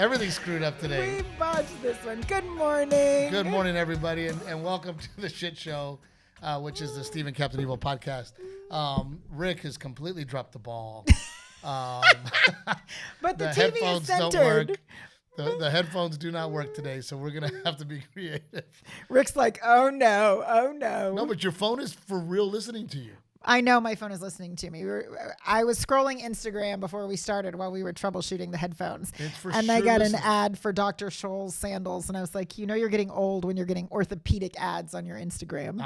Everything's screwed up today. We botched this one. Good morning. Good morning, everybody, and welcome to the shit show, which is the Stephen Captain Evil podcast. Rick has completely dropped the ball. But the TV headphones is centered. don't work. The headphones do not work today, so we're going to have to be creative. Rick's like, oh no, oh no. No, but your phone is for real listening to you. I know my phone is listening to me. I was scrolling Instagram before we started while we were troubleshooting the headphones. And I got an ad for Dr. Scholl's sandals. And I was like, you know, you're getting old when you're getting orthopedic ads on your Instagram.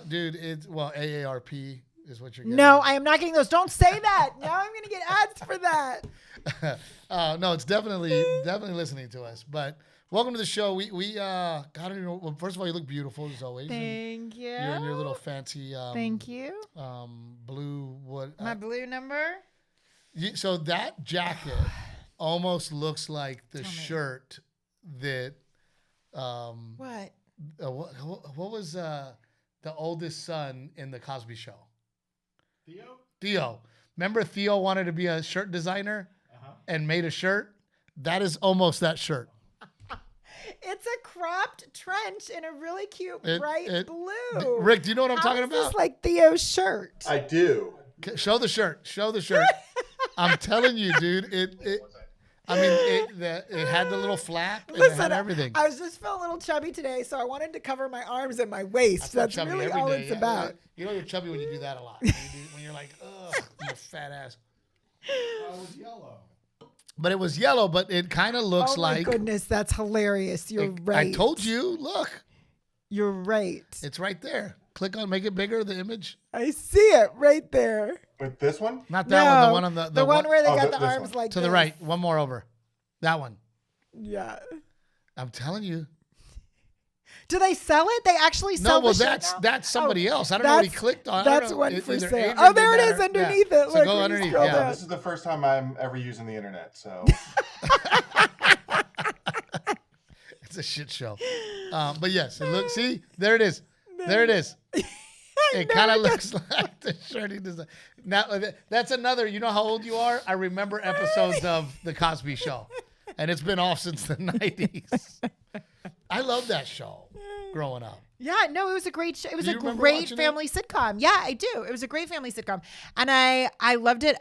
Dude, AARP is what you're getting. No, I am not getting those. Don't say that. Now I'm going to get ads for that. No, it's definitely listening to us. But welcome to the show. We got to know. Well, first of all, you look beautiful as always. Thank you. You're in your little fancy. Thank you. Blue what? My blue number. So that jacket almost looks like the shirt that. What? What was the oldest son in the Cosby Show? Theo. Remember Theo wanted to be a shirt designer and made a shirt? That is almost that shirt. It's a cropped trench in a really cute bright blue. Rick, do you know what I'm talking about? It's like Theo's shirt. I do. Show the shirt. I'm telling you, dude. It had the little flap and it had everything. I was just feeling a little chubby today, so I wanted to cover my arms and my waist. That's really all it's about. You know you're chubby when you do that a lot. When you're like, ugh, you fat ass. I was yellow. But it was yellow, but it kind of looks like. Oh my goodness, that's hilarious. You're right. I told you. Look. You're right. It's right there. Click on, make it bigger, the image. I see it right there. With this one? Not that one. The one on the one where they got the arms like to the right. One more over. That one. Yeah. I'm telling you. Do they sell it? They actually sell the shirt now? That's somebody else. I don't know what he clicked on. That's one for sale. Oh, there it is underneath it. Look, so go underneath. Yeah. This is the first time I'm ever using the internet, so. It's a shit show. But yes, see, there it is. There it is. It kind of looks like the shirt he designed. Now, that's another, you know how old you are? I remember episodes of The Cosby Show, and it's been off since the 90s. I love that show growing up. Yeah, no, it was a great show. It was a great family sitcom. Yeah, I do. It was a great family sitcom. And I loved it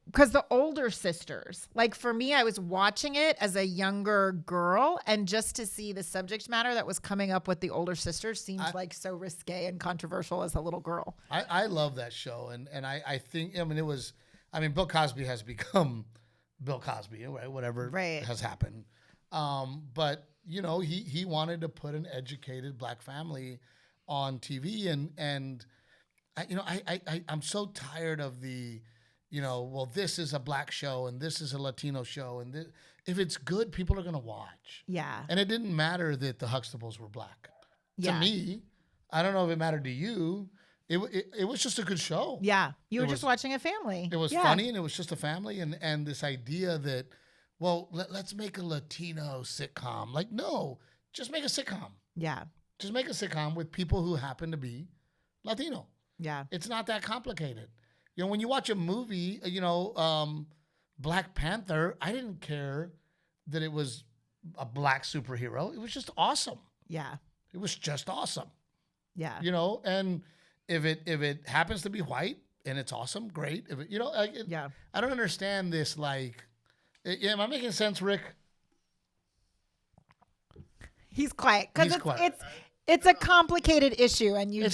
because the older sisters, like for me, I was watching it as a younger girl, and just to see the subject matter that was coming up with the older sisters seemed like so risque and controversial as a little girl. I love that show. And I think, Bill Cosby has become Bill Cosby, right? Whatever has happened. But you know, he wanted to put an educated black family on TV, and I'm so tired of the, this is a black show and this is a Latino show, and if it's good, people are gonna watch. Yeah. And it didn't matter that the Huxtables were black. Yeah. To me, I don't know if it mattered to you. It was just a good show. Yeah, you were just watching a family. It was funny, and it was just a family, and this idea that, well, let's make a Latino sitcom. Like, no, just make a sitcom. Yeah. Just make a sitcom with people who happen to be Latino. Yeah. It's not that complicated. You know, when you watch a movie, Black Panther, I didn't care that it was a black superhero. It was just awesome. Yeah. It was just awesome. Yeah. You know, and if it happens to be white and it's awesome, great. If it, I don't understand this, like, am I making sense, Rick? He's quiet because it's a complicated issue, and you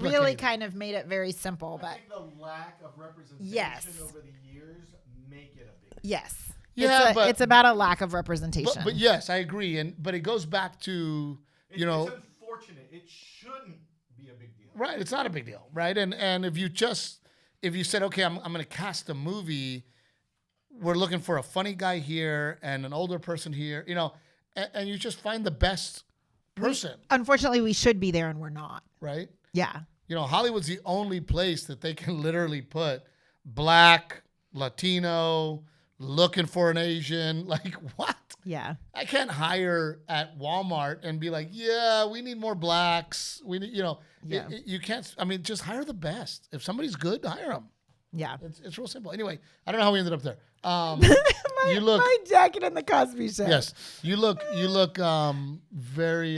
really kind of made it very simple. But I think the lack of representation over the years make it a big deal. Yes. Yeah, it's about a lack of representation. But yes, I agree, but it goes back to it's unfortunate. It shouldn't be a big deal. Right, it's not a big deal, right? And if you said, okay, I'm going to cast a movie. We're looking for a funny guy here and an older person here, and you just find the best person. Unfortunately, we should be there and we're not. Right? Yeah. Hollywood's the only place that they can literally put black, Latino, looking for an Asian. Like, what? Yeah. I can't hire at Walmart and be like, yeah, we need more blacks. We need, you can't, just hire the best. If somebody's good, hire them. Yeah. It's real simple. Anyway, I don't know how we ended up there. You look my jacket in the Cosby Show. Yes, you look very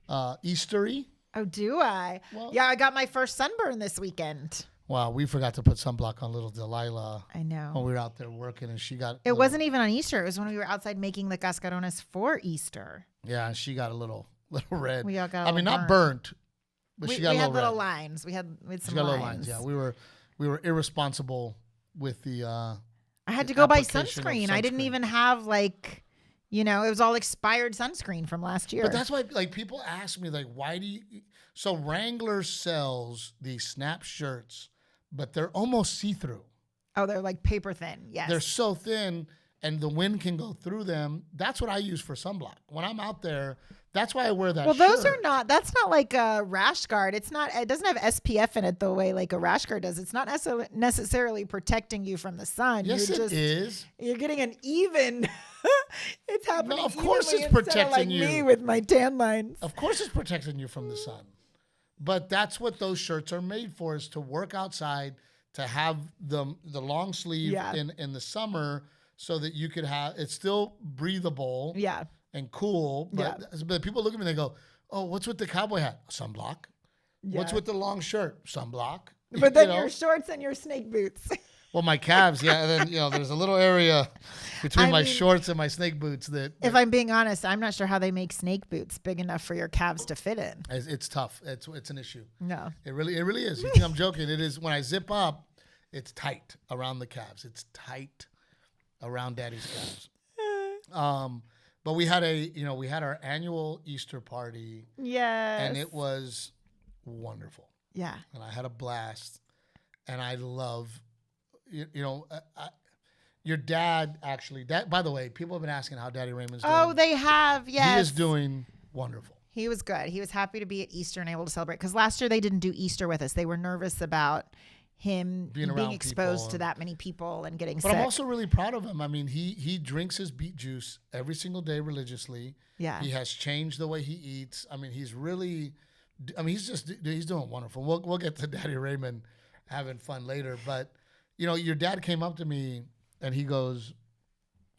Eastery. Oh, do I? Well, yeah, I got my first sunburn this weekend. Wow, we forgot to put sunblock on little Delilah. I know. When we were out there working, and she got. It wasn't even on Easter. It was when we were outside making the cascarones for Easter. Yeah, and she got a little red. We all got. Not burnt, but she got a little red. We had little lines. We had some lines. Little lines. Yeah, we were irresponsible with the. I had to go buy sunscreen. I didn't even have it was all expired sunscreen from last year. But that's why, people ask me, why do you? So Wrangler sells these snap shirts, but they're almost see-through. Oh, they're paper thin. Yes. They're so thin, and the wind can go through them. That's what I use for sunblock. When I'm out there, that's why I wear that shirt. Well, those are not, that's not like a rash guard. It doesn't have SPF in it the way a rash guard does. It's not necessarily protecting you from the sun. Yes, it is. You're getting an even, it's happening. No, of course it's protecting you. Me with my tan lines. Of course it's protecting you from the sun. But that's what those shirts are made for, is to work outside, to have the long sleeve in the summer, so that you could have, it's still breathable and cool. But people look at me and they go, oh, what's with the cowboy hat? Sunblock. Yeah. What's with the long shirt? Sunblock. But then your shorts and your snake boots. Well, my calves, and then, there's a little area between my shorts and my snake boots that. If I'm being honest, I'm not sure how they make snake boots big enough for your calves to fit in. It's tough. It's an issue. No. It really is. You think I'm joking? It is. When I zip up, it's tight around the calves. It's tight around Daddy's calves. But we had our annual Easter party. Yes. And it was wonderful. Yeah. And I had a blast. And I love. Your dad actually. By the way, people have been asking how Daddy Raymond's doing. Oh, they have. Yes, he is doing wonderful. He was good. He was happy to be at Easter and able to celebrate, because last year they didn't do Easter with us. They were nervous about him being exposed to that many people and getting sick. But I'm also really proud of him. I mean, he drinks his beet juice every single day religiously. Yeah, he has changed the way he eats. I mean, he's doing wonderful. We'll get to Daddy Raymond having fun later, but. Your dad came up to me and he goes,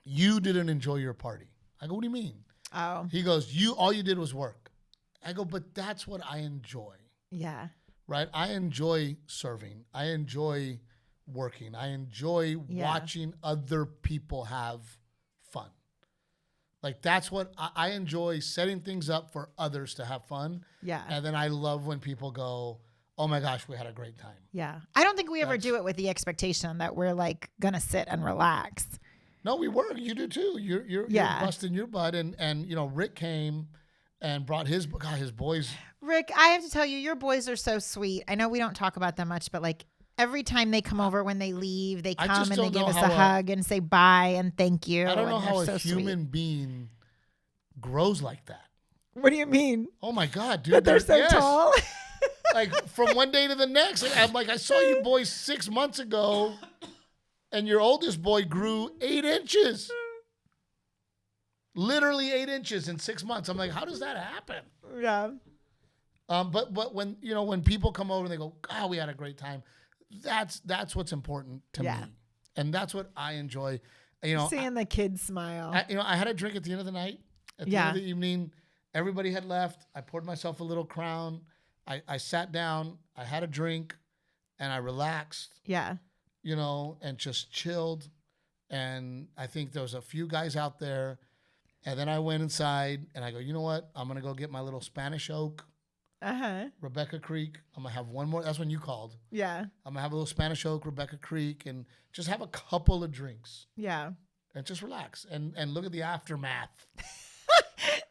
"You didn't enjoy your party." I go, "What do you mean?" Oh. He goes, all you did was work." I go, "But that's what I enjoy." Yeah. Right? I enjoy serving. I enjoy working. I enjoy watching other people have fun. That's what I enjoy, setting things up for others to have fun. Yeah. And then I love when people go, "Oh my gosh, we had a great time." Yeah. I don't think we ever do it with the expectation that we're gonna sit and relax. No, we were. You do too. You're busting your butt, and Rick came and brought his boys. Rick, I have to tell you, your boys are so sweet. I know we don't talk about them much, but every time they come over, when they leave, they come and they give us a hug and say bye and thank you. I don't know how a human being grows like that. What do you mean? Oh my God, dude. That they're so tall? From one day to the next, I saw you boys 6 months ago, and your oldest boy grew 8 inches. Literally 8 inches in 6 months. I'm like, how does that happen? Yeah. But when people come over and they go, "God, we had a great time," that's what's important to me, and that's what I enjoy. Seeing the kids smile. I had a drink at the end of the night. At the end of the evening, everybody had left. I poured myself a little Crown. I sat down, I had a drink, and I relaxed. Yeah. And just chilled. And I think there was a few guys out there. And then I went inside and I go, you know what? I'm going to go get my little Spanish Oak. Uh-huh. Rebecca Creek. I'm going to have one more. That's when you called. Yeah. I'm going to have a little Spanish Oak, Rebecca Creek, and just have a couple of drinks. Yeah. And just relax and look at the aftermath.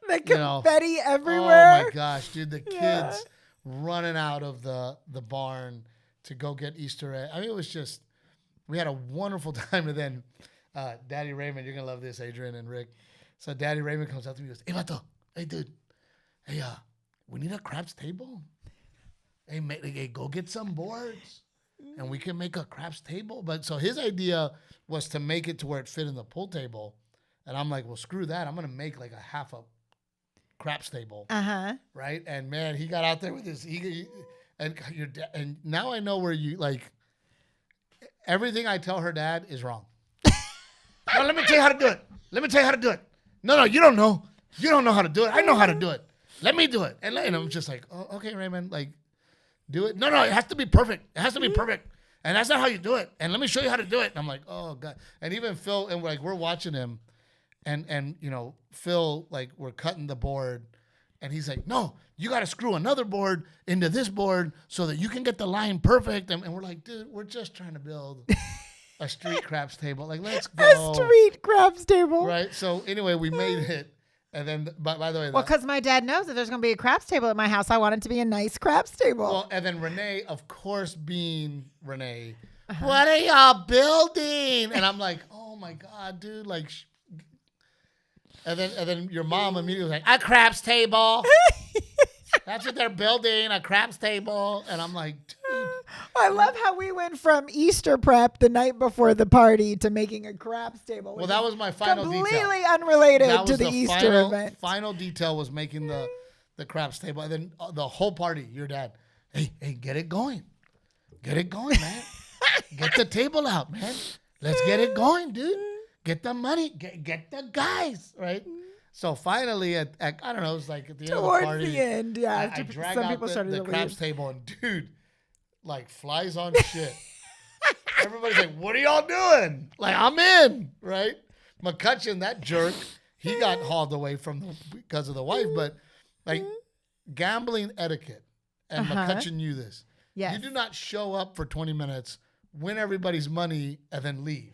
The confetti everywhere. Oh my gosh, dude. The kids running out of the barn to go get Easter egg. I mean, it was just, we had a wonderful time. And then Daddy Raymond, you're going to love this, Adrian and Rick. So Daddy Raymond comes up to me and goes, "Hey, Vato, hey, dude, hey, we need a craps table. Hey, go get some boards and we can make a craps table." But so his idea was to make it to where it fit in the pool table. And I'm like, well, screw that. I'm going to make a half a craps table. Uh-huh. Right? And man, he got out there with his, and now I know where you everything I tell her dad is wrong. No, let me tell you how to do it. Let me tell you how to do it. No, you don't know. You don't know how to do it. I know how to do it. Let me do it. And I'm just like, oh, okay, Raymond, like, do it. No, it has to be perfect. It has to be perfect. And that's not how you do it. And let me show you how to do it. And I'm like, oh, God. And even Phil, and we're watching him, and Phil, like, we're cutting the board, and he's like, no, you got to screw another board into this board so that you can get the line perfect. And we're like, dude, we're just trying to build a street craps table. Like, let's go. A street craps table. Right. So anyway, we made it. And then, by the way, well, because my dad knows that there's going to be a craps table at my house, I want it to be a nice craps table. Well, and then Renae, of course, being Renae, what are y'all building? And I'm like, oh my God, dude, like, and then your mom immediately was like, a craps table. That's what they're building, a craps table. And I'm like, dude. I love how we went from Easter prep the night before the party to making a craps table. Well, that was my final detail. Completely unrelated to the Easter event. Final detail was making the craps table. And then the whole party, your dad, hey, get it going. Get it going, man. Get the table out, man. Let's get it going, dude. Get the money. Get the guys, right? So finally, at I don't know, it was like at the end of the party. Towards the end, yeah. I drag out the craps table, and dude, like, flies on shit. Everybody's like, what are y'all doing? Like, I'm in, right? McCutcheon, that jerk, he got hauled away because of the wife, but like gambling etiquette, and McCutcheon knew this. Yes. You do not show up for 20 minutes, win everybody's money, and then leave.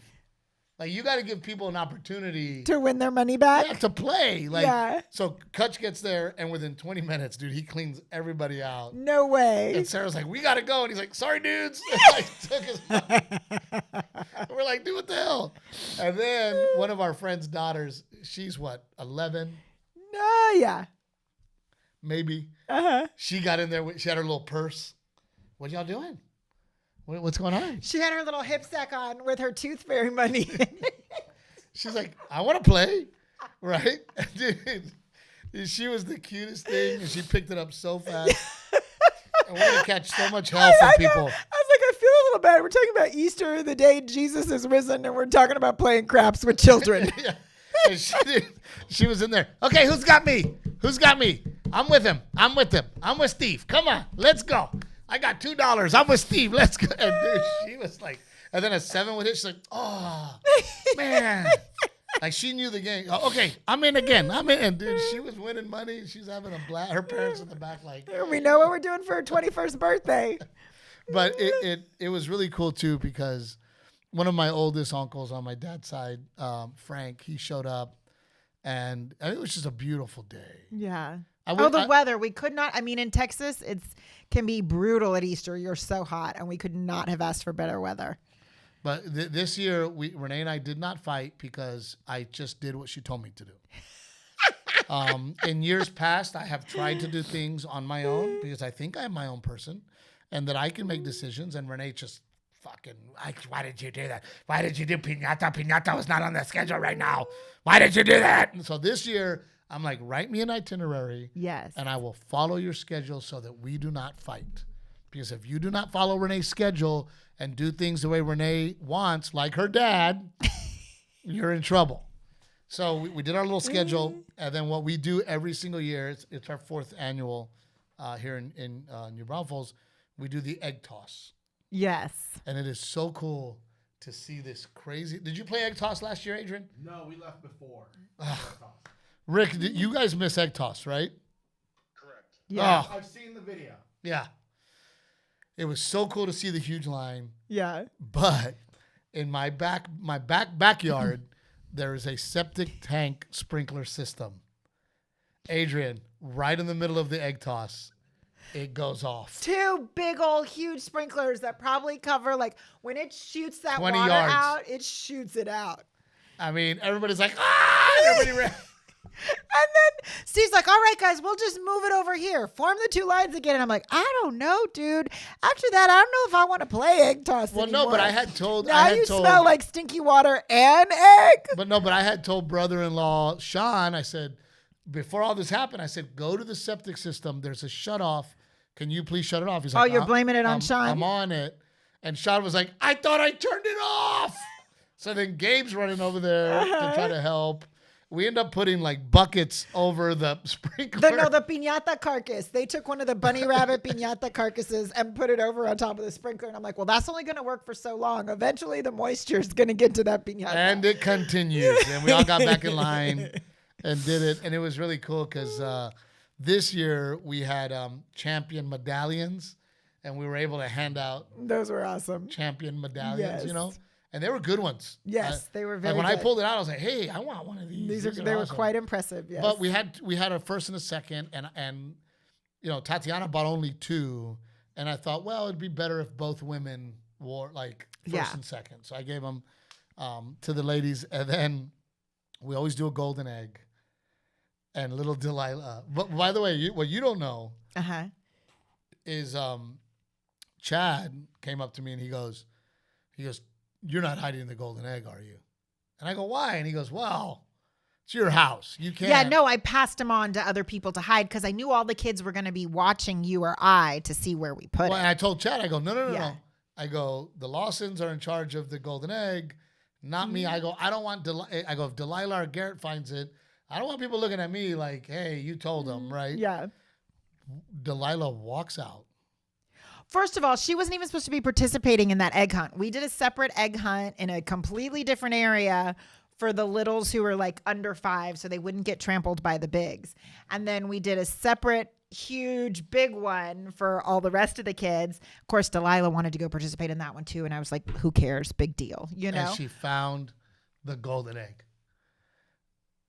Like, you got to give people an opportunity to win their money back. Yeah, to play. Like, so Kutch gets there, and within 20 minutes, dude, he cleans everybody out. No way. And Sarah's like, we got to go. And he's like, sorry, dudes. And like, took his money. We're like, dude, what the hell? And then one of our friend's daughters, she's what, 11? Yeah. Maybe. She got in there. She had her little purse. What y'all doing? What's going on? She had her little hip sack on with her tooth fairy money. She's like, I want to play, right? Dude, she was the cutest thing, and she picked it up so fast. And we're going to catch so much hell from people. I was like, I feel a little bad. We're talking about Easter, the day Jesus is risen, and we're talking about playing craps with children. Yeah. And she was in there. Okay, who's got me? I'm with him. I'm with Steve. Come on, let's go. I got $2. I'm with Steve. Let's go. And dude, she was like, and then a 7 would hit. She's like, oh, man. Like, she knew the game. Oh, okay, I'm in again. And dude, she was winning money. She's having a blast. Her parents in the back like. We know what we're doing for her 21st birthday. But it was really cool, too, because one of my oldest uncles on my dad's side, Frank, he showed up. And it was just a beautiful day. Yeah. The weather. We could not. I mean, in Texas, can be brutal at Easter. You're so hot, and we could not have asked for better weather. But this year, Renae and I did not fight because I just did what she told me to do. In years past, I have tried to do things on my own because I think I'm my own person and that I can make decisions. And Renae just fucking, why did you do that? Why did you do piñata? Piñata was not on the schedule right now. Why did you do that? And so this year, I'm like, write me an itinerary. Yes. And I will follow your schedule so that we do not fight. Because if you do not follow Renae's schedule and do things the way Renae wants, like her dad, you're in trouble. So we did our little schedule. And then what we do every single year, it's our 4th annual here in New Braunfels, we do the egg toss. Yes. And it is so cool to see this crazy. Did you play egg toss last year, Adrian? No, we left before. Rick, you guys miss egg toss, right? Correct. Yeah. I've seen the video. Yeah. It was so cool to see the huge line. Yeah. But in my backyard, there is a septic tank sprinkler system. Adrian, right in the middle of the egg toss, it goes off. 2 big old huge sprinklers that probably cover, like, when it shoots that 20 water yards. out, it shoots it out. I mean, everybody's like, ah! Everybody ran. And then Steve's like, all right, guys, we'll just move it over here. Form the 2 lines again. And I'm like, I don't know, dude. After that, I don't know if I want to play egg toss anymore. No, but I had told. Now you smell like stinky water and egg. But I had told brother-in-law Sean, I said, before all this happened, I said, go to the septic system. There's a shut-off. Can you please shut it off? He's like, you're blaming it on Sean? I'm on it. And Sean was like, I thought I turned it off. So then Gabe's running over there to try to help. We end up putting like buckets over the sprinkler. The piñata carcass. They took one of the bunny rabbit piñata carcasses and put it over on top of the sprinkler. And I'm like, well, that's only going to work for so long. Eventually, the moisture is going to get to that piñata. And it continues. And we all got back in line and did it. And it was really cool because this year we had champion medallions. And we were able to hand out. Those were awesome. Champion medallions, you know. And they were good ones. Yes, they were very good. When I pulled it out, I was like, hey, I want one of these. They were awesome. Quite impressive, yes. But we had a first and a second, and you know, Tatiana bought only 2. And I thought, well, it'd be better if both women wore like first and second. So I gave them to the ladies. And then we always do a golden egg and little Delilah. But by the way, what you don't know is Chad came up to me and he goes, you're not hiding the golden egg, are you? And I go, why? And he goes, well, it's your house. You can't. Yeah, no, I passed him on to other people to hide because I knew all the kids were going to be watching you or I to see where we put it. And I told Chad, I go, no. I go, the Lawsons are in charge of the golden egg, not me. I go, I don't want I go, if Delilah or Garrett finds it, I don't want people looking at me like, hey, you told them, right? Yeah. Delilah walks out. First of all, she wasn't even supposed to be participating in that egg hunt. We did a separate egg hunt in a completely different area for the littles who were like under 5 so they wouldn't get trampled by the bigs. And then we did a separate huge big one for all the rest of the kids. Of course, Delilah wanted to go participate in that one too. And I was like, who cares? Big deal, you know? And she found the golden egg.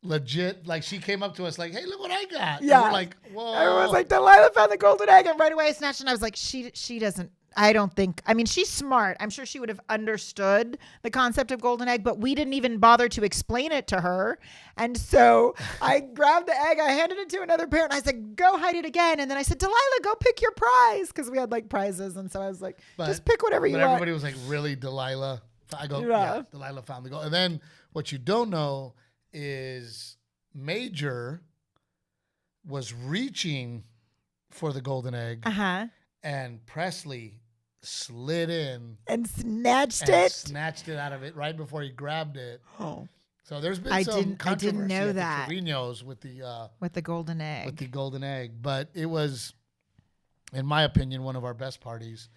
Legit, like she came up to us like, hey, look what I got. Yeah. And we're like, whoa. Everyone's like, Delilah found the golden egg. And right away I snatched it. And I was like, she doesn't, I don't think, I mean, she's smart. I'm sure she would have understood the concept of golden egg, but we didn't even bother to explain it to her. And so I grabbed the egg, I handed it to another parent. I said, go hide it again. And then I said, Delilah, go pick your prize. Because we had like prizes. And so I was like, just pick whatever you want. But everybody was like, really, Delilah? I go, yeah, Delilah found the gold. And then what you don't know is Major was reaching for the golden egg, and Presley slid in and snatched it out of it right before he grabbed it. Oh, so there's been some controversy. I didn't know that. Trevino's with the golden egg. With the golden egg, but it was, in my opinion, one of our best parties.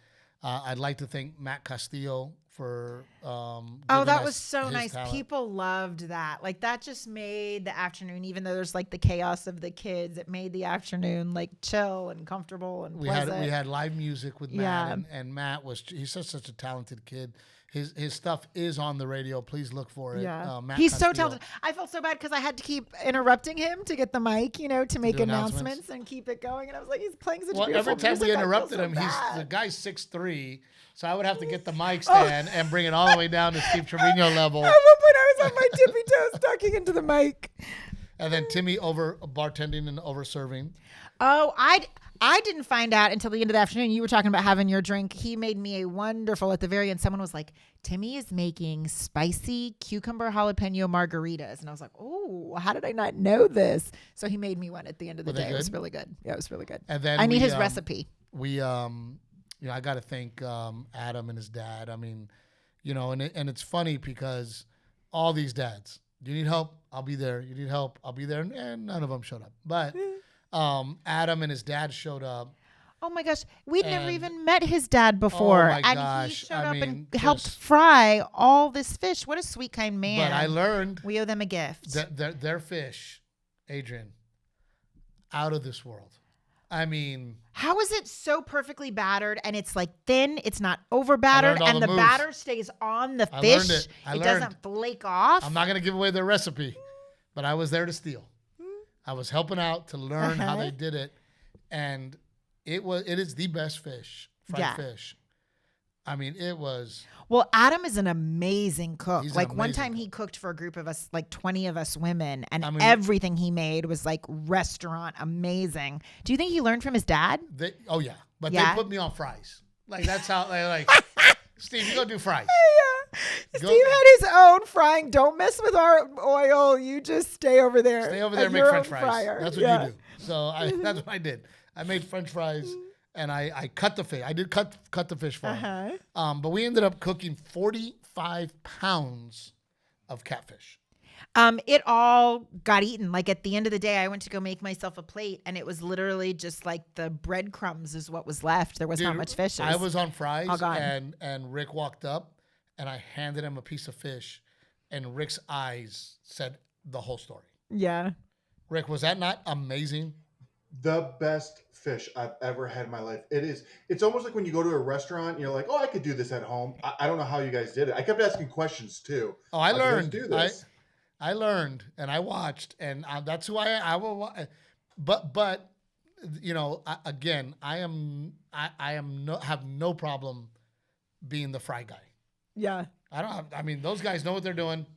I'd like to thank Matt Castillo for that was so nice. Talent. People loved that. Like that just made the afternoon, even though there's like the chaos of the kids, it made the afternoon like chill and comfortable and pleasant. We had live music with Matt, and Matt he's such a talented kid. His stuff is on the radio. Please look for it. Yeah. Matt He's Castillo. so talented. I felt so bad because I had to keep interrupting him to get the mic, to make announcements and keep it going. And I was like, he's playing such beautiful every time music. we interrupted him, the guy's 6'3", so I would have to get the mic stand and bring it all the way down to Steve Trevino level. At one point, I was on my tippy toes talking into the mic. And then Timmy over bartending and over serving. Oh, I didn't find out until the end of the afternoon. You were talking about having your drink. He made me a wonderful, at the very end, someone was like, Timmy is making spicy cucumber jalapeno margaritas. And I was like, oh, how did I not know this? So he made me one at the end of the day. It was really good. Yeah, it was really good. And then I need his recipe. I got to thank Adam and his dad. I mean, and it's funny because all these dads, do you need help? I'll be there. You need help? I'll be there. And none of them showed up. But Adam and his dad showed up. Oh my gosh. We'd never even met his dad before. Oh my gosh. He showed up and helped fry all this fish. What a sweet, kind man. But I learned. We owe them a gift. Their fish, Adrian, out of this world. I mean. How is it so perfectly battered and it's like thin, it's not over battered, and the batter stays on the fish? It doesn't flake off? I'm not going to give away their recipe, but I was there to steal. I was helping out to learn how they did it, and it is the best fish, fried fish. I mean, it was. Well, Adam is an amazing cook. He's like one time he cooked for a group of us, like 20 of us women, and everything he made was like restaurant amazing. Do you think he learned from his dad? But they put me on fries. Like that's how they like. Steve, you go do fries. Yeah. Steve had his own frying. Don't mess with our oil. You just stay over there. Stay over there and make French fries. Fryer. That's what you do. So that's what I did. I made French fries, and I cut the fish. I did cut the fish for him. But we ended up cooking 45 pounds of catfish. It all got eaten. Like at the end of the day, I went to go make myself a plate, and it was literally just like the breadcrumbs is what was left. There was not much fish. I was on fries, and Rick walked up, and I handed him a piece of fish, and Rick's eyes said the whole story. Yeah. Rick, was that not amazing? The best fish I've ever had in my life. It is. It's almost like when you go to a restaurant, you're like, oh, I could do this at home. I don't know how you guys did it. I kept asking questions too. Oh, I learned. Do this. I learned and I watched, and that's who I will. But you know, again, I have no problem being the fry guy. Yeah. I mean, those guys know what they're doing.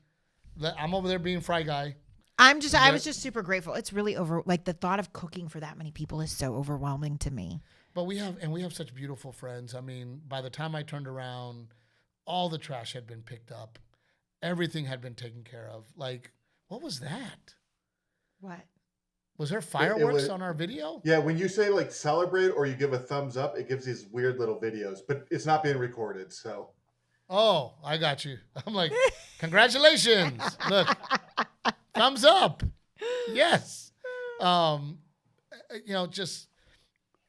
I'm over there being fry guy. I was just super grateful. It's really the thought of cooking for that many people is so overwhelming to me. But we have such beautiful friends. I mean, by the time I turned around, all the trash had been picked up. Everything had been taken care of. Like, what was that? What? Was there fireworks on our video? Yeah, when you say like celebrate or you give a thumbs up, it gives these weird little videos, but it's not being recorded, so. Oh, I got you. I'm like, congratulations. Look. Thumbs up. Yes. You know, just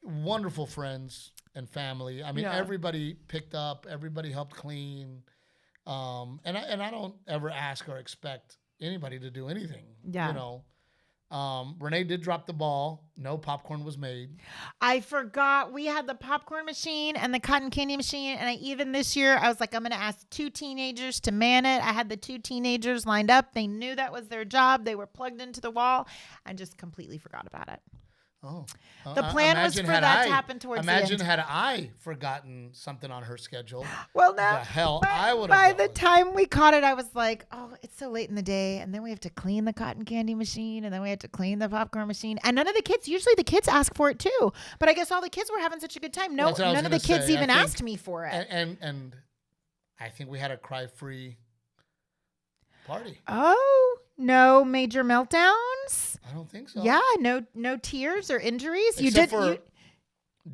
wonderful friends and family. I mean, everybody picked up, everybody helped clean. And I don't ever ask or expect anybody to do anything. Yeah. You know. Renae did drop the ball. No popcorn was made. I forgot we had the popcorn machine and the cotton candy machine. And even this year, I was like, I'm going to ask 2 teenagers to man it. I had the 2 teenagers lined up. They knew that was their job. They were plugged into the wall. I just completely forgot about it. Oh, the plan was for that to happen towards the end. Imagine had I forgotten something on her schedule. Well, now, the hell I would have. By the time we caught it, I was like, oh, it's so late in the day. And then we have to clean the cotton candy machine. And then we have to clean the popcorn machine. And none of the kids, usually the kids ask for it too. But I guess all the kids were having such a good time. No, none of the kids even asked me for it. And I think we had a cry-free party. Oh, no major meltdowns? I don't think so. Yeah, no tears or injuries. Except for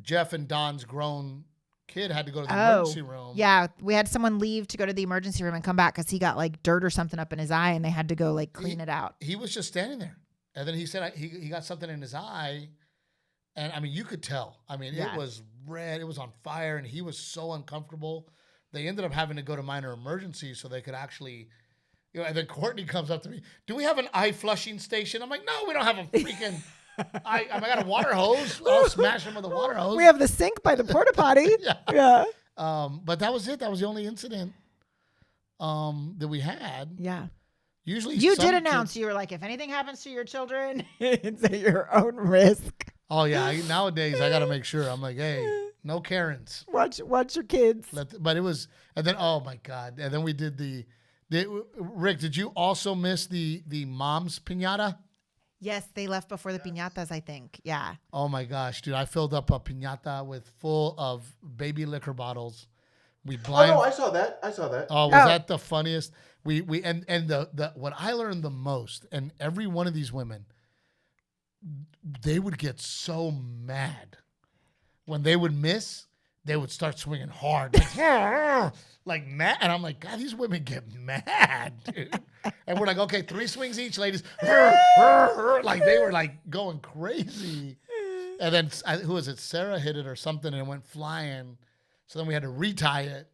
Jeff and Don's grown kid had to go to the emergency room. Yeah, we had someone leave to go to the emergency room and come back because he got like dirt or something up in his eye, and they had to go like clean it out. He was just standing there, and then he said he got something in his eye, and I mean you could tell. I mean it was red, it was on fire, and he was so uncomfortable. They ended up having to go to minor emergency so they could actually. You know, and then Courtney comes up to me. Do we have an eye flushing station? I'm like, no, we don't have a freaking. I got a water hose. I'll smash him with a water hose. We have the sink by the porta potty. Yeah. But that was it. That was the only incident that we had. Yeah. Usually, you did announce you were like, if anything happens to your children, it's at your own risk. Oh yeah. Nowadays, I got to make sure. I'm like, hey, no Karens. Watch your kids. But it was, and then oh my god, and then we did the. Rick, did you also miss the mom's piñata? Yes, they left before the piñatas, I think. Yeah. Oh my gosh, dude! I filled up a piñata with full of baby liquor bottles. Oh no, I saw that. Oh, was that the funniest? We and the what I learned the most, and every one of these women, they would get so mad when they would miss. They would start swinging hard, like mad. And I'm like, God, these women get mad, dude. And we're like, okay, 3 swings each, ladies. Like they were like going crazy. And then who was it? Sarah hit it or something, and it went flying. So then we had to retie it.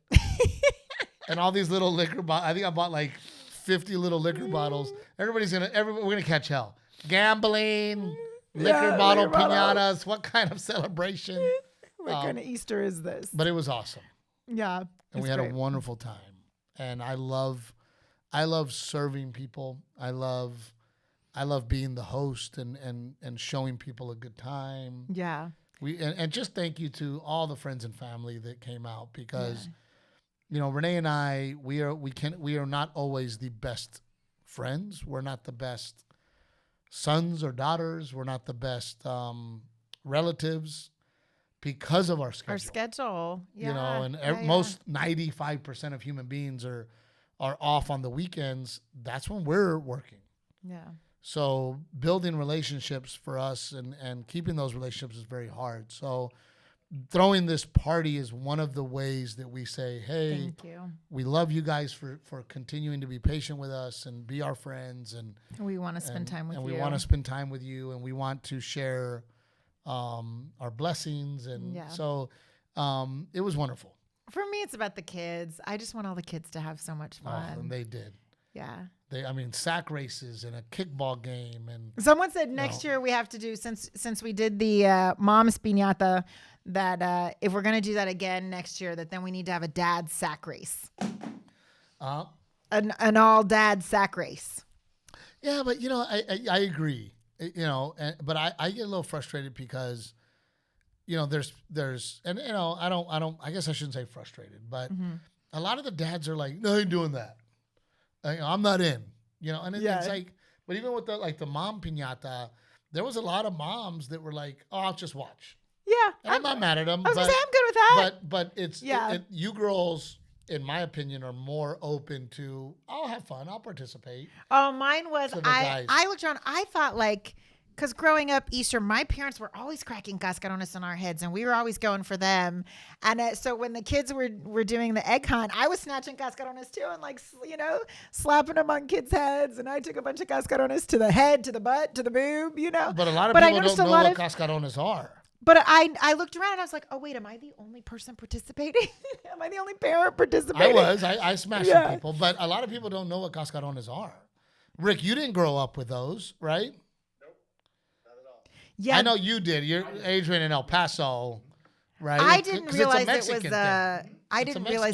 And all these little liquor bottles. I think I bought like 50 little liquor bottles. We're gonna catch hell. Gambling, liquor bottle piñatas. What kind of celebration? What kind of Easter is this? But it was awesome. Yeah. And we had a wonderful time. And I love serving people. I love being the host and showing people a good time. Yeah. And just thank you to all the friends and family that came out because you know, Renae and I, we are not always the best friends. We're not the best sons or daughters. We're not the best relatives. Because of our schedule. Our schedule. Yeah. You know, and most 95% of human beings are off on the weekends. That's when we're working. Yeah. So building relationships for us and keeping those relationships is very hard. So throwing this party is one of the ways that we say, hey, thank you. We love you guys for continuing to be patient with us and be our friends. And we want to spend time with you. And we want to spend time with you, and we want to share our blessings. And so it was wonderful. For me, it's about the kids. I just want all the kids to have so much fun. And they did. Yeah. Sack races and a kickball game. And someone said next year we have to do, since we did the mom's piñata, that if we're going to do that again next year, that then we need to have a dad's sack race. An all dad sack race. Yeah, but I agree. But I get a little frustrated because, there's and I guess I shouldn't say frustrated, but a lot of the dads are like, no, I ain't doing that. I'm not in, and it's like, but even with the mom piñata, there was a lot of moms that were like, oh, I'll just watch. Yeah. And I'm not mad at them. I was going to say, I'm good with that. But it's, you girls, in my opinion, are more open to, I'll have fun, I'll participate. Oh, mine was, I looked around, I thought because growing up Easter, my parents were always cracking cascarones in our heads, and we were always going for them. And so when the kids were doing the egg hunt, I was snatching cascarones too, and slapping them on kids' heads. And I took a bunch of cascarones to the head, to the butt, to the boob, But a lot of people don't know what cascarones are. But I looked around and I was like, oh, wait, am I the only person participating? Am I the only parent participating? I smashed some people, but a lot of people don't know what cascarones are. Rick, you didn't grow up with those, right? Nope, not at all. Yeah, I know you did. You're Adrian in El Paso, right? I didn't realize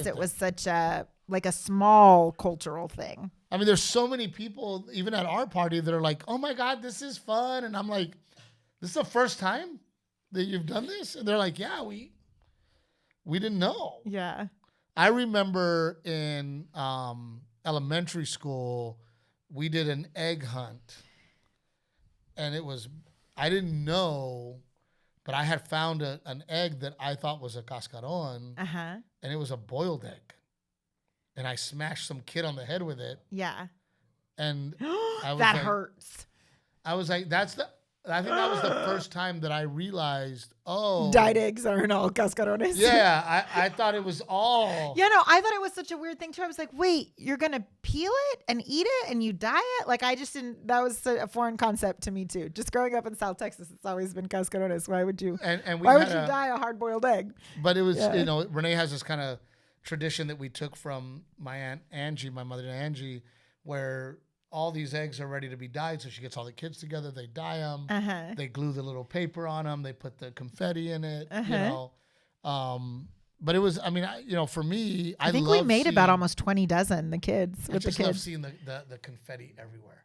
it was such a small cultural thing. I mean, there's so many people, even at our party, that are like, oh my God, this is fun. And I'm like, this is the first time that you've done this? And they're like, yeah, we didn't know. Yeah. I remember in elementary school, we did an egg hunt. And I didn't know, but I had found an egg that I thought was a cascaron. Uh-huh. And it was a boiled egg. And I smashed some kid on the head with it. Yeah. And that hurts. I was like, I think that was the first time that I realized, dyed eggs aren't all cascarones. Yeah, I thought it was all. Yeah, no, I thought it was such a weird thing too. I was like, wait, you're going to peel it and eat it and you dye it? I just didn't, that was a foreign concept to me too. Just growing up in South Texas, it's always been cascarones. Why would you dye a hard-boiled egg? But it was, Renae has this kind of tradition that we took from my Aunt Angie, my mother Angie, where all these eggs are ready to be dyed. So she gets all the kids together. They dye them. Uh-huh. They glue the little paper on them. They put the confetti in it, But it was, for me, I think we made about almost 20 dozen, the kids. I just love seeing the confetti everywhere.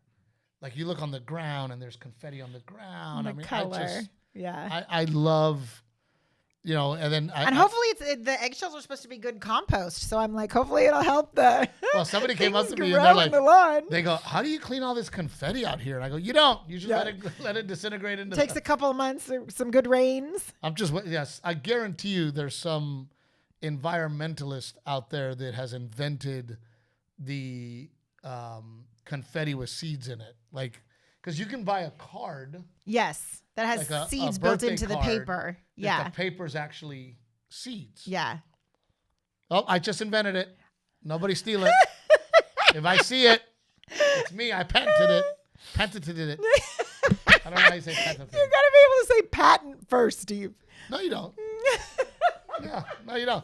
Like you look on the ground and there's confetti on the ground. Color. I love, and then hopefully the eggshells are supposed to be good compost. So I'm like, hopefully it'll help the. Well, somebody came up to me and they're like, they go, how do you clean all this confetti out here? And I go, you don't. You just let it disintegrate into. Takes a couple of months, some good rains. I guarantee you, there's some environmentalist out there that has invented the confetti with seeds in it, because you can buy a card. Yes. That has seeds built into the paper. Yeah. The paper's actually seeds. Yeah. Oh, I just invented it. Nobody steal it. If I see it, it's me. I patented it. Patented it. I don't know how you say patented. You got to be able to say patent first, Steve. No, you don't. Yeah, no, you don't.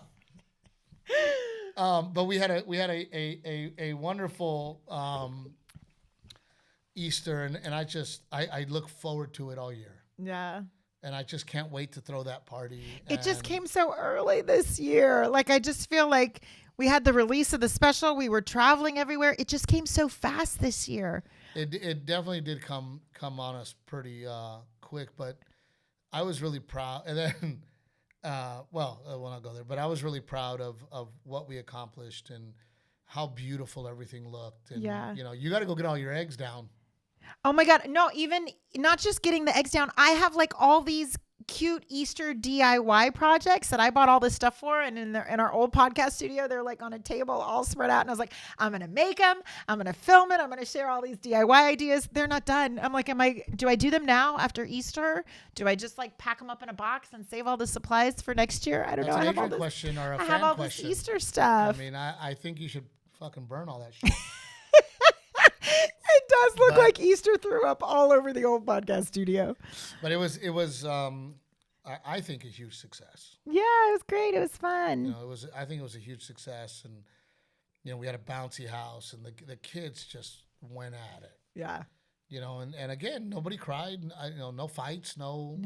But we had a wonderful Easter, and I look forward to it all year. Yeah. And I just can't wait to throw that party. It just came so early this year. I just feel like we had the release of the special. We were traveling everywhere. It just came so fast this year. It definitely did come on us pretty quick, but I was really proud. And then, I will not go there, but I was really proud of what we accomplished and how beautiful everything looked. And, you got to go get all your eggs down. Oh my God. No, even not just getting the eggs down. I have all these cute Easter DIY projects that I bought all this stuff for. And in our old podcast studio, they're like on a table all spread out. And I was like, I'm going to make them. I'm going to film it. I'm going to share all these DIY ideas. They're not done. I'm like, do I do them now after Easter? Do I just like pack them up in a box and save all the supplies for next year? I don't know. I have all this question or a fan question. This Easter stuff. I mean, I think you should fucking burn all that shit. It does look like Easter threw up all over the old podcast studio. But it was I think a huge success. Yeah, it was great. It was fun. I think it was a huge success, and we had a bouncy house, and the kids just went at it. Yeah. And again, nobody cried. No fights. No.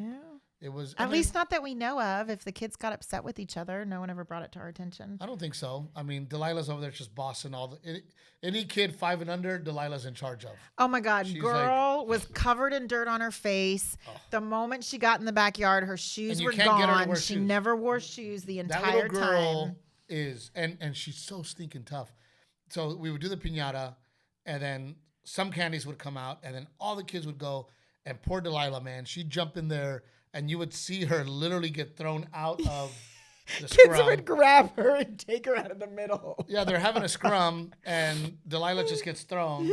It was at least not that we know of. If the kids got upset with each other, no one ever brought it to our attention. I don't think so. I mean, Delilah's over there just bossing any kid 5 and under. Delilah's in charge of. Oh my God, girl was covered in dirt on her face. Oh. The moment she got in the backyard, her shoes were gone. She never wore shoes the entire time. That little girl is, and she's so stinking tough. So we would do the piñata, and then some candies would come out, and then all the kids would go, and poor Delilah, man, she'd jump in there. And you would see her literally get thrown out of the scrum. Kids would grab her and take her out of the middle. Yeah, they're having a scrum, and Delilah just gets thrown.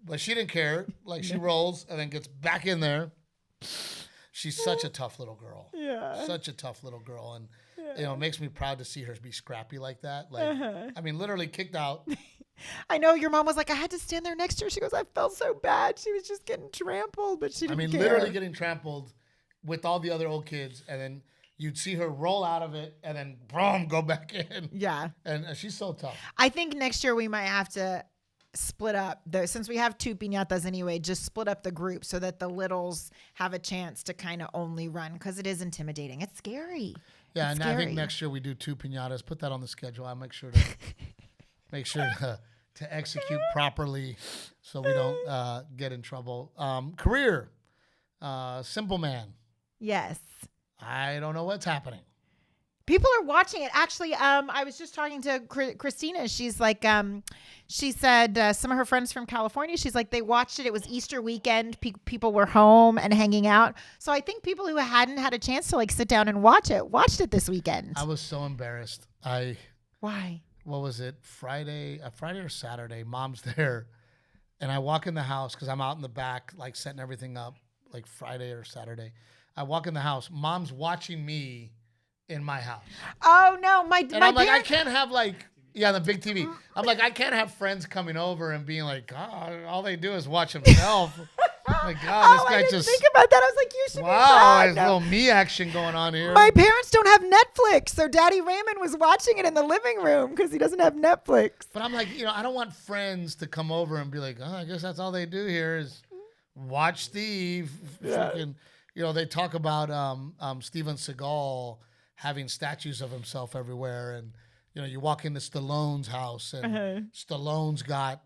But she didn't care. Like, she rolls and then gets back in there. She's such a tough little girl. Yeah. Such a tough little girl. And, it makes me proud to see her be scrappy like that. Like, I mean, literally kicked out. I know your mom was like, I had to stand there next to her. She goes, I felt so bad. She was just getting trampled, but she didn't care. Literally getting trampled with all the other old kids, and then you'd see her roll out of it and then boom, go back in. Yeah. And she's so tough. I think next year we might have to split up since we have 2 piñatas anyway, just split up the group so that the littles have a chance to kind of only run, because it is intimidating. It's scary. Yeah. It's scary. I think next year we do 2 piñatas. Put that on the schedule. I'll make sure to execute properly so we don't get in trouble. Career, Simple Man. Yes. I don't know what's happening. People are watching it. Actually, I was just talking to Christina. She's like, she said some of her friends from California, she's like, they watched it. It was Easter weekend. People were home and hanging out. So I think people who hadn't had a chance to like sit down and watched it this weekend. I was so embarrassed. Why? What was it? Friday or Saturday? Mom's there. And I walk in the house because I'm out in the back, like setting everything up, like Friday or Saturday. I walk in the house. Mom's watching me in my house. Oh no, my I'm like, I can't have the big TV. I'm like, I can't have friends coming over and being like, God, all they do is watch himself. Like, God, this guy I didn't think about that. I was like, you should be proud. There's a little me action going on here. My parents don't have Netflix, so Daddy Raymond was watching it in the living room because he doesn't have Netflix. But I'm like, I don't want friends to come over and be like, I guess that's all they do here is watch Steve. Yeah. Freaking, they talk about Steven Seagal having statues of himself everywhere, and you walk into Stallone's house, and Stallone's got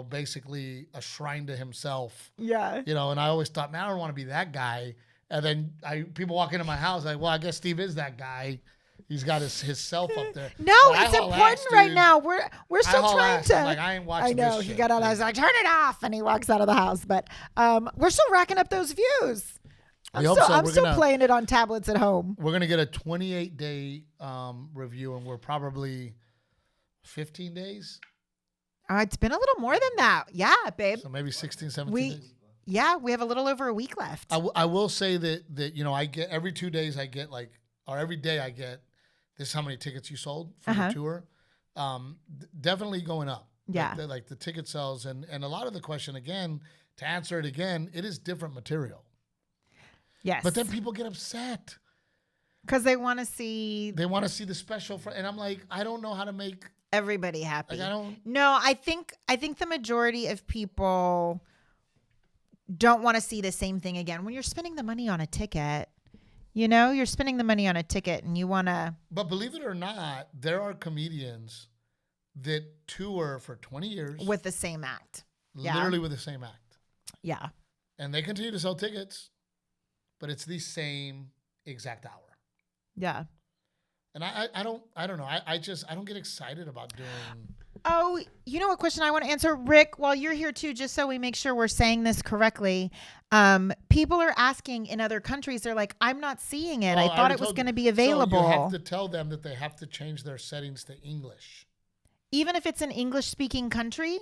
basically a shrine to himself. Yeah. And I always thought, man, I don't want to be that guy. And then people walk into my house like, well, I guess Steve is that guy. He's got his self up there. No, but it's important right now. We're still trying to. I'm like, I ain't watching this shit. I know. He got out. I was like, turn it off, and he walks out of the house. But we're still racking up those views. I'm still playing it on tablets at home. We're going to get a 28-day review, and we're probably 15 days. It's been a little more than that. Yeah, babe. So maybe 16, 17 days. Yeah, we have a little over a week left. I will say that I get every 2 days or every day I get, this is how many tickets you sold for your tour. Definitely going up. Yeah. Like the ticket sales. And a lot of the question, again, to answer it again, it is different material. Yes. But then people get upset. Because they want to see. They want to see the special. And I'm like, I don't know how to make everybody happy. Like, I don't. No, I think the majority of people don't want to see the same thing again. When you're spending the money on a ticket, you're spending the money on a ticket and you want to. But believe it or not, there are comedians that tour for 20 years. With the same act. Literally with the same act. Yeah. And they continue to sell tickets, but it's the same exact hour. Yeah. And I don't know. I don't get excited about doing Oh, you know what question I want to answer? Rick, while you're here too, just so we make sure we're saying this correctly. People are asking in other countries, they're like, I'm not seeing it. I thought it was going to be available. So you have to tell them that they have to change their settings to English. Even if it's an English-speaking country?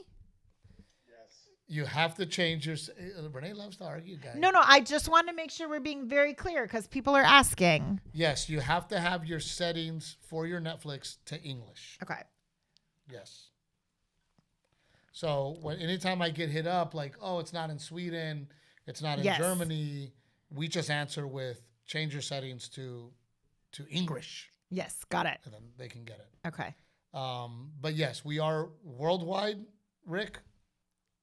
You have to change your... Renae loves to argue, guys. No, I just want to make sure we're being very clear because people are asking. Yes, you have to have your settings for your Netflix to English. Okay. Yes. So anytime I get hit up like, oh, it's not in Sweden, it's not in Germany, we just answer with change your settings to English. Yes, got it. And then they can get it. Okay. But yes, we are worldwide, Rick.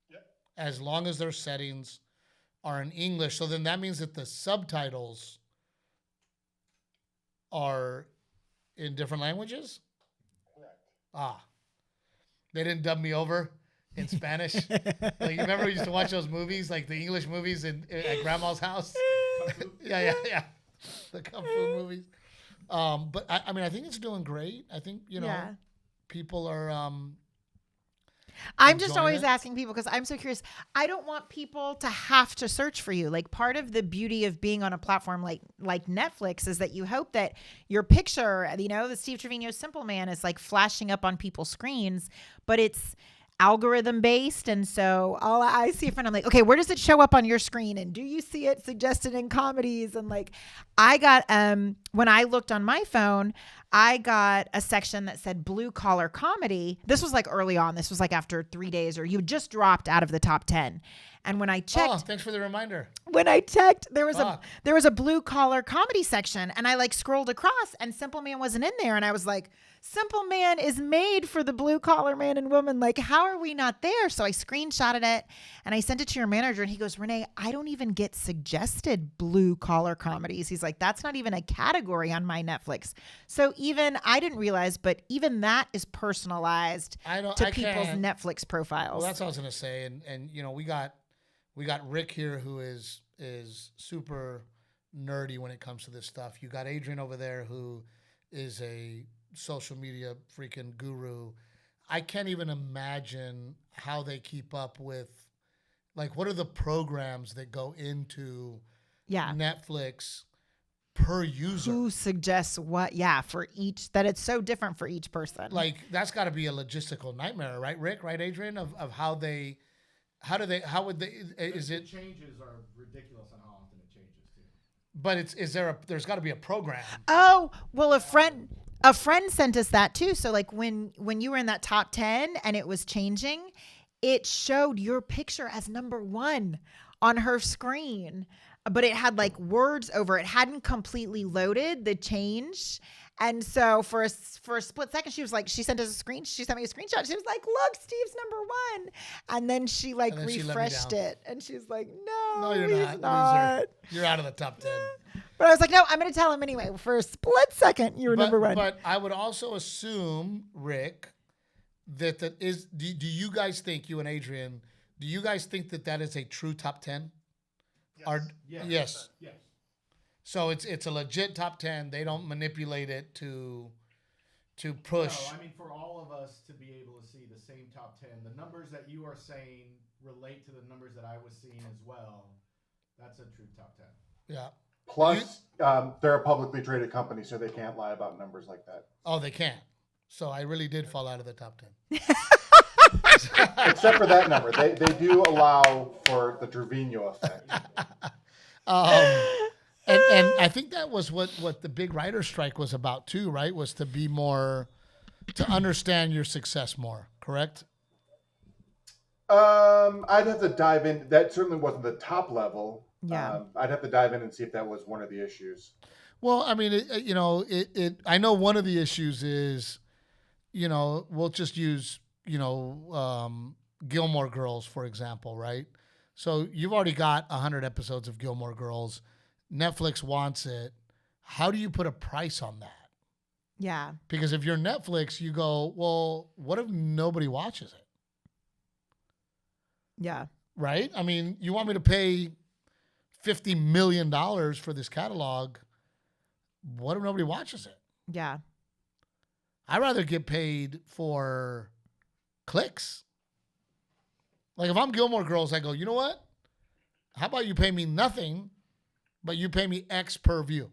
Yep. As long as their settings are in English. So then that means that the subtitles are in different languages? Correct. They didn't dub me over in Spanish. Like, you remember we used to watch those movies, like the English movies at Grandma's house? Yeah. The Kung Fu movies. But I mean, I think it's doing great. I think, people are I'm just always asking people because I'm so curious. I don't want people to have to search for you. Like, part of the beauty of being on a platform like Netflix is that you hope that your picture, the Steve Trevino Simple Man is like flashing up on people's screens, but it's algorithm based. And so all I see a friend, I'm like, okay, where does it show up on your screen? And do you see it suggested in comedies? And like, I got, when I looked on my phone, I got a section that said blue collar comedy. This was like early on. This was like after 3 days, or you just dropped out of the top 10. And when I checked, thanks for the reminder. When I checked, there was a blue collar comedy section, and I like scrolled across, and Simple Man wasn't in there, and I was like, Simple Man is made for the blue collar man and woman. Like, how are we not there? So I screenshotted it and I sent it to your manager, and he goes, Renae, I don't even get suggested blue collar comedies. He's like, that's not even a category on my Netflix. So even I didn't realize, but even that is personalized to people's Netflix profiles. Well, that's what I was gonna say, and we got Rick here, who is super nerdy when it comes to this stuff. You got Adrian over there, who is a social media freaking guru. I can't even imagine how they keep up with, like, what are the programs that go into Netflix per user? Who suggests what? Yeah, for each, that it's so different for each person. Like, that's got to be a logistical nightmare, right, Rick? Right, Adrian? Of how would they? Is it? The changes are ridiculous on how often it changes too. But there's got to be a program. Oh, well, a friend sent us that too. So like when you were in that top 10 and it was changing, it showed your picture as number 1 on her screen, but it had like words over it. Hadn't completely loaded the change. And so for a split second, she sent me a screenshot. She was like, look, Steve's number 1. And then she refreshed it. And she's like, no, you're not. You're out of the top 10. But I was like, no, I'm going to tell him anyway. For a split second, you were number 1. But I would also assume, Rick, that is, do you guys think, you and Adrian, do you guys think that is a true top 10? Yes. Yes. So it's a legit top 10. They don't manipulate it to push. No, I mean, for all of us to be able to see the same top 10, the numbers that you are saying relate to the numbers that I was seeing as well. That's a true top 10. Yeah. Plus, they're a publicly traded company, so they can't lie about numbers like that. Oh, they can't. So I really did fall out of the top 10. Except for that number. They do allow for the Trevino effect. And I think that was what the big writer strike was about too, right? Was to be more, to understand your success more, correct? I'd have to dive in. That certainly wasn't the top level. Yeah. I'd have to dive in and see if that was one of the issues. Well, I mean, I know one of the issues is, we'll just use, Gilmore Girls, for example, right? So you've already got 100 episodes of Gilmore Girls. Netflix wants it. How do you put a price on that? Yeah. Because if you're Netflix, you go, well, what if nobody watches it? Yeah. Right? I mean, you want me to pay $50 million for this catalog. What if nobody watches it? Yeah. I'd rather get paid for clicks. Like if I'm Gilmore Girls, I go, you know what? How about you pay me nothing, but you pay me X per view?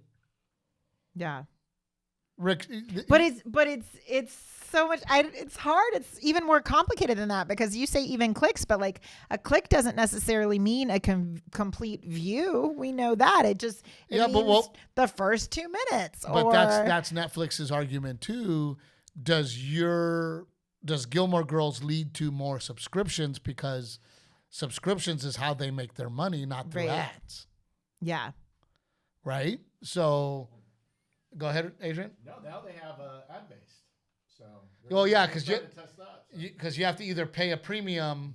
Yeah. Rick, but it's so much. It's hard. It's even more complicated than that because you say even clicks, but like a click doesn't necessarily mean a complete view. We know that it means the first 2 minutes. But that's Netflix's argument too. Does Gilmore Girls lead to more subscriptions because subscriptions is how they make their money, not through ads. Yeah. Right. So. Go ahead, Adrian. No, now they have ad-based. So. Well, yeah, because you have to either pay a premium.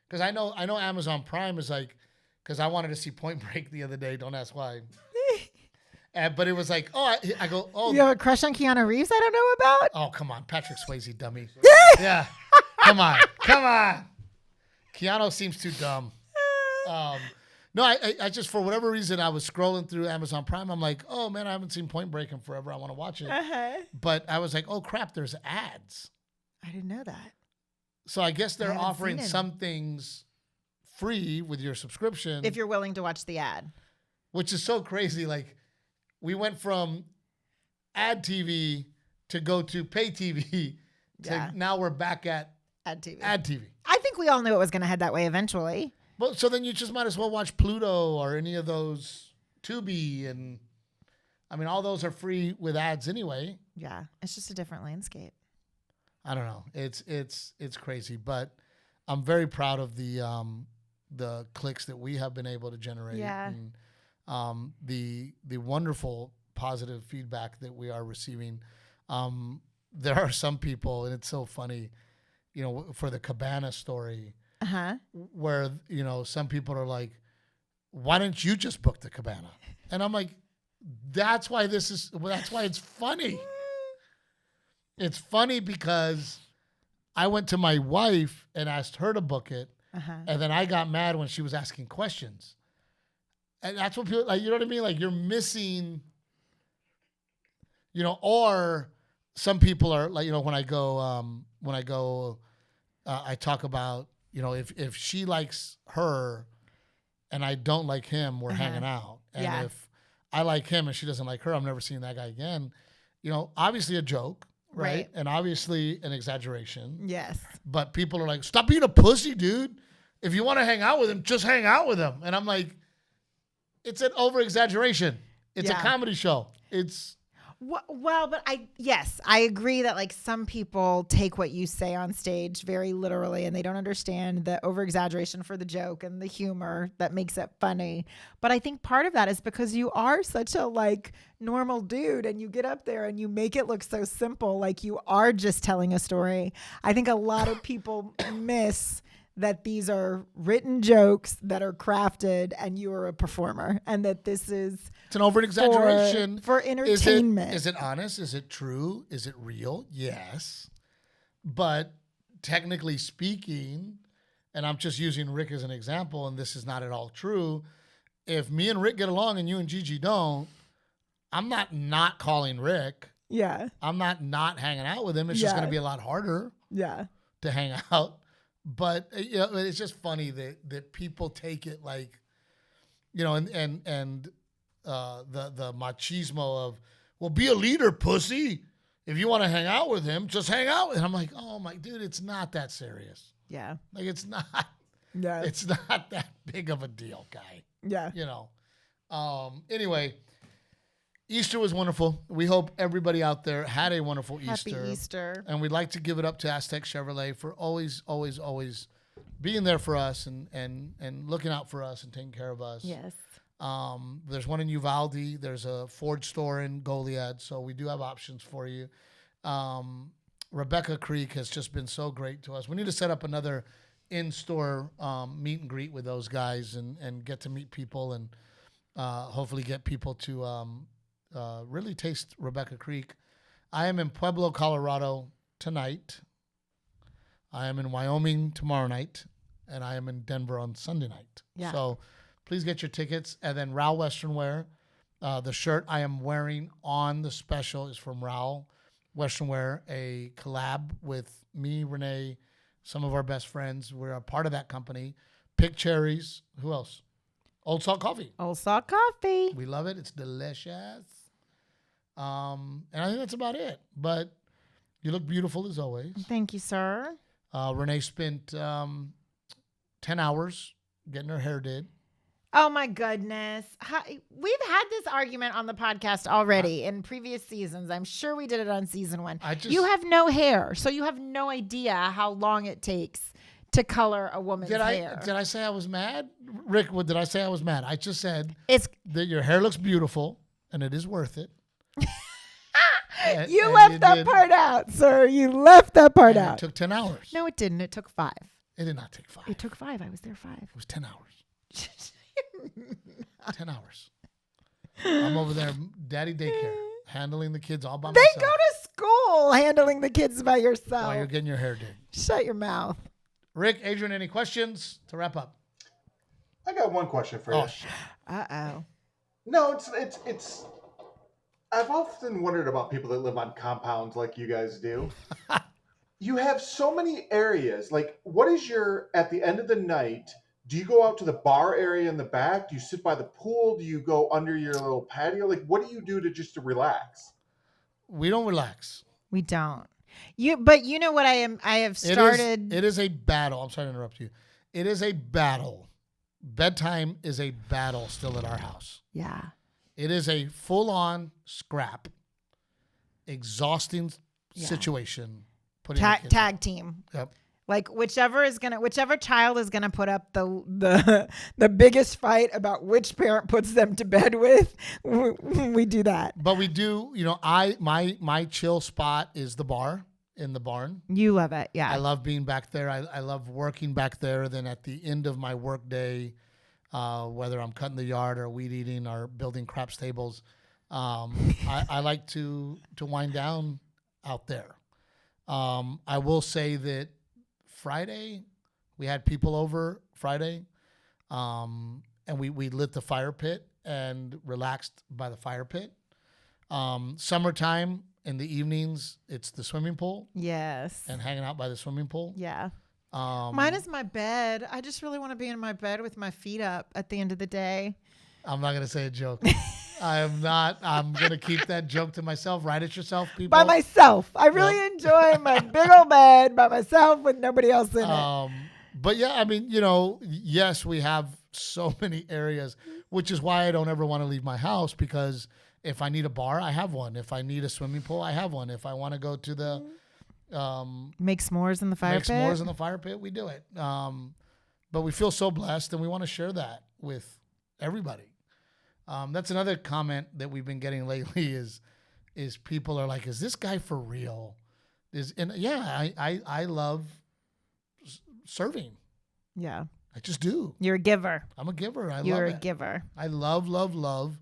Because I know Amazon Prime is like, because I wanted to see Point Break the other day. Don't ask why. But it was like, I go, you have a crush on Keanu Reeves I don't know about? Oh, come on, Patrick Swayze, dummy. Yeah, come on. Keanu seems too dumb. No, I just, for whatever reason, I was scrolling through Amazon Prime. I'm like, oh, man, I haven't seen Point Break in forever. I want to watch it. But I was like, oh, crap, there's ads. I didn't know that. So I guess they're offering some things free with your subscription. If you're willing to watch the ad. Which is so crazy. Like, we went from ad TV to go to pay TV to now we're back at ad TV. I think we all knew it was going to head that way eventually. Well, so then you just might as well watch Pluto or any of those Tubi, and I mean, all those are free with ads anyway. Yeah, it's just a different landscape. I don't know. It's crazy, but I'm very proud of the clicks that we have been able to generate. Yeah. And the wonderful positive feedback that we are receiving. There are some people, and it's so funny, for the Cabana story. Where, some people are like, why didn't you just book the Cabana? And I'm like, that's why it's funny. It's funny because I went to my wife and asked her to book it. And then I got mad when she was asking questions. And that's what people, like, you know what I mean? Like, you're missing, or some people are like, when I go, I talk about, if she likes her and I don't like him, we're hanging out. And if I like him and she doesn't like her, I'm never seeing that guy again. Obviously a joke, right? And obviously an exaggeration. Yes. But people are like, stop being a pussy, dude. If you want to hang out with him, just hang out with him. And I'm like, it's an over-exaggeration. It's a comedy show. Well, but I agree that like some people take what you say on stage very literally and they don't understand the over-exaggeration for the joke and the humor that makes it funny. But I think part of that is because you are such a like normal dude and you get up there and you make it look so simple, like you are just telling a story. I think a lot of people miss that these are written jokes that are crafted and you are a performer and that this is... It's an over-exaggeration. For entertainment. Is it honest? Is it true? Is it real? Yes. But technically speaking, and I'm just using Rick as an example, and this is not at all true, if me and Rick get along and you and Gigi don't, I'm not calling Rick. Yeah. I'm not hanging out with him. It's just going to be a lot harder to hang out. But it's just funny that people take it like, and the machismo of, well, be a leader, pussy. If you want to hang out with him, just hang out with him. I'm like, oh my dude, it's not that serious. Yeah. Like it's not. Yeah. It's not that big of a deal, guy. Yeah. Anyway, Easter was wonderful. We hope everybody out there had a wonderful Easter. Happy Easter. And we'd like to give it up to Aztec Chevrolet for always, always, always being there for us and looking out for us and taking care of us. Yes. There's one in Uvalde. There's a Ford store in Goliad. So we do have options for you. Rebecca Creek has just been so great to us. We need to set up another in-store meet and greet with those guys and get to meet people and hopefully get people to really taste Rebecca Creek. I am in Pueblo, Colorado tonight. I am in Wyoming tomorrow night. And I am in Denver on Sunday night. Yeah. So please get your tickets. And then Raoul Western Wear. The shirt I am wearing on the special is from Raoul Western Wear, a collab with me, Renae, some of our best friends. We're a part of that company. Pick Cherries. Who else? Old Salt Coffee. Old Salt Coffee. We love it. It's delicious. And I think that's about it. But you look beautiful as always. Thank you, sir. Renae spent 10 hours getting her hair did. Oh, my goodness. We've had this argument on the podcast already in previous seasons. I'm sure we did it on season 1. You have no hair, so you have no idea how long it takes to color a woman's hair. Did I say I was mad? Rick, what did I say I was mad? I just said that your hair looks beautiful, and it is worth it. You left that part out, sir. You left that part out. It took 10 hours. No, it didn't. It took 5. It did not take 5. It took 5. I was there 5. It was 10 hours. 10 hours. I'm over there, daddy daycare, handling the kids all by myself. They go to school handling the kids by yourself. While you're getting your hair did. Shut your mouth. Rick, Adrian, any questions to wrap up? I got one question for you. Shit. Uh-oh. No, it's I've often wondered about people that live on compounds like you guys do. You have so many areas. Like, what is at the end of the night, do you go out to the bar area in the back? Do you sit by the pool? Do you go under your little patio? Like, what do you do to relax? We don't relax. We don't. But you know what I have started. It is a battle. I'm sorry to interrupt you. It is a battle. Bedtime is a battle still at our house. Yeah. It is a full-on scrap, exhausting situation. Tag team. Yep. Like whichever child is gonna put up the biggest fight about which parent puts them to bed with, we do that. But we do, my chill spot is the bar in the barn. You love it, yeah. I love being back there. I love working back there. Then at the end of my work day, whether I'm cutting the yard or weed eating or building crap stables, I like to wind down out there. I will say that Friday, we had people over Friday, and we lit the fire pit and relaxed by the fire pit. Summertime, in the evenings, it's the swimming pool. Yes. And hanging out by the swimming pool. Yeah. Mine is my bed. I just really want to be in my bed with my feet up at the end of the day. I'm not going to say a joke. I am not. I'm going to keep that joke to myself. Write it yourself, people. By myself. I really enjoy my big old bed by myself with nobody else in it. But yeah, I mean, yes, we have so many areas, which is why I don't ever want to leave my house, because if I need a bar, I have one. If I need a swimming pool, I have one. If I want to go to the make s'mores in the fire pit. Make s'mores in the fire pit, we do it. But we feel so blessed, and we want to share that with everybody. That's another comment that we've been getting lately is people are like, is this guy for real? I love serving. Yeah. I just do. You're a giver. I'm a giver. You're a giver. I love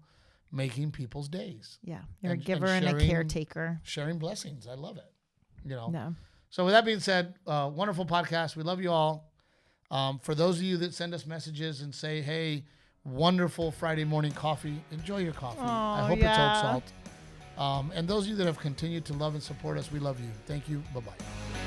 making people's days. Yeah. You're a giver and a caretaker. Sharing blessings. I love it. No. So with that being said, wonderful podcast. We love you all. For those of you that send us messages and say, hey, wonderful Friday morning coffee, enjoy your coffee. I hope it's Oak Salt. And those of you that have continued to love and support us, we love you. Thank you. Bye-bye.